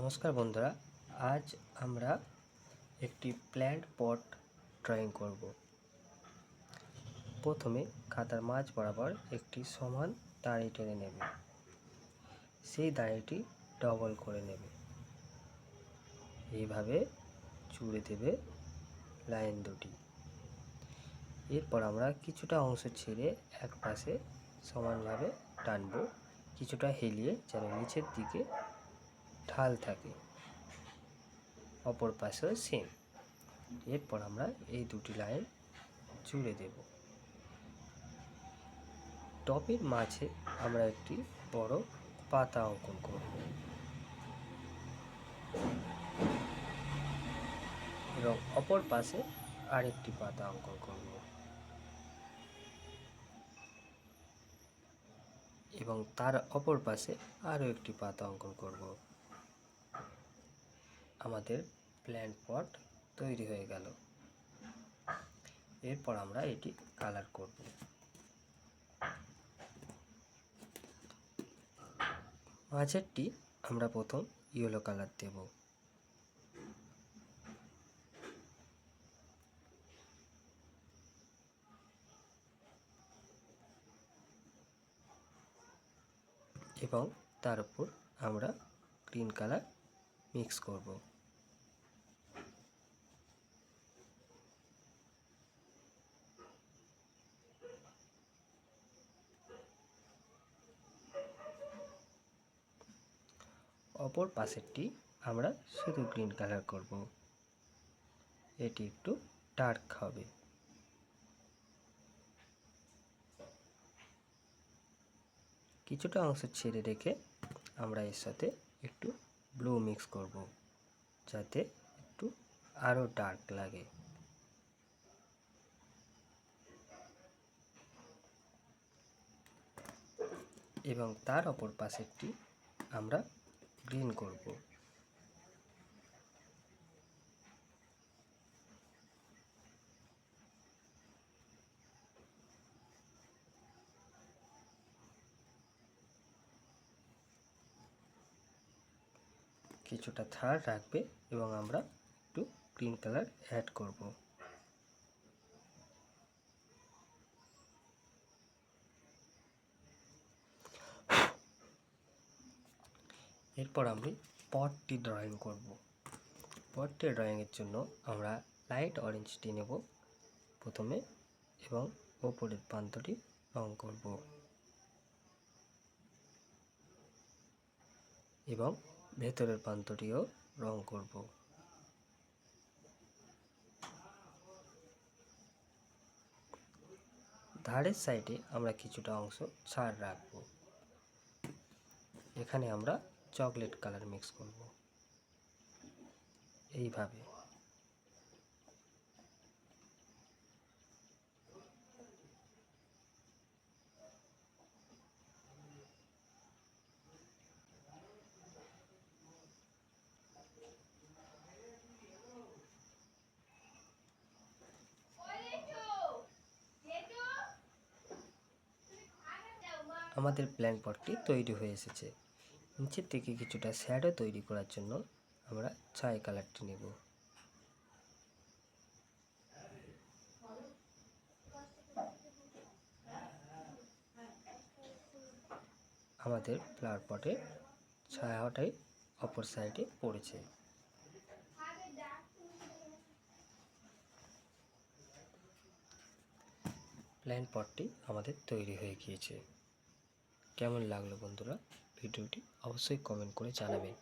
নমস্কার বন্ধুরা, আজ আমরা একটি প্ল্যান্ট পট ড্রয়িং করব। প্রথমে খাতার মাঝ বরাবর একটি সমান দাড়ি টেনে নেবে। সেই দাড়িটি ডবল করে নেবে, এইভাবে জুড়ে দেবে লাইন দুটি। এরপর আমরা কিছুটা অংশ ছেড়ে এক পাশে সমানভাবে টানব, কিছুটা হেলিয়ে যেন নিচের দিকে ঢাল থাকে, অপর পাশেও সেম। এরপর আমরা এই দুটি লাইন জুড়ে দেব। টপের মাঝে আমরা একটি বড় পাতা অঙ্কন করব এবং অপর পাশে আরেকটি পাতা অঙ্কন করব এবং তার অপর পাশে আরও একটি পাতা অঙ্কন করব। আমাদের প্ল্যান্ট পট তৈরি হয়ে গেল। এরপর আমরা এটি কালার করব। মাঝেরটি আমরা প্রথম ইয়েলো কালার দেব। এবং তার উপর আমরা গ্রিন কালার মিক্স করব। অপর পাশেরটি আমরা শুধু গ্রিন কালার করব। এটি একটু ডার্ক হবে। কিছুটা অংশ ছেড়ে রেখে আমরা এর সাথে একটু ব্লু মিক্স করব, যাতে একটু আরও ডার্ক লাগে। এবং তার অপর পাশেরটি আমরা গ্রিন করব। কিছুটা থার্ড রাখবে এবং আমরা একটু গ্রিন কালার অ্যাড করব। এরপর আমরা পটটি ড্রয়িং করব। পটটি ড্রয়িংয়ের জন্য আমরা লাইট অরেঞ্জটি নেব প্রথমে এবং ওপরের প্রান্তটি রং করব এবং ভেতরের প্রান্তটিও রং করব। ধারের সাইডে আমরা কিছুটা অংশ ছাড় রাখব। এখানে আমরা চকলেট কালার মিক্স করব এইভাবে। আমাদের প্ল্যান্ট পটটি তৈরি হয়ে এসেছে। নিচের থেকে কিছুটা শ্যাডো তৈরি করার জন্য আমরা ছাই কালারটি নেব। আমাদের ফ্লাওয়ার পটে ছায়াটাই অপর সাইডে পড়েছে। প্ল্যান্ট পটটি আমাদের তৈরি হয়ে গিয়েছে। কেমন লাগলো বন্ধুরা ভিডিওটি? অবশ্যই কমেন্ট করে জানাবেন।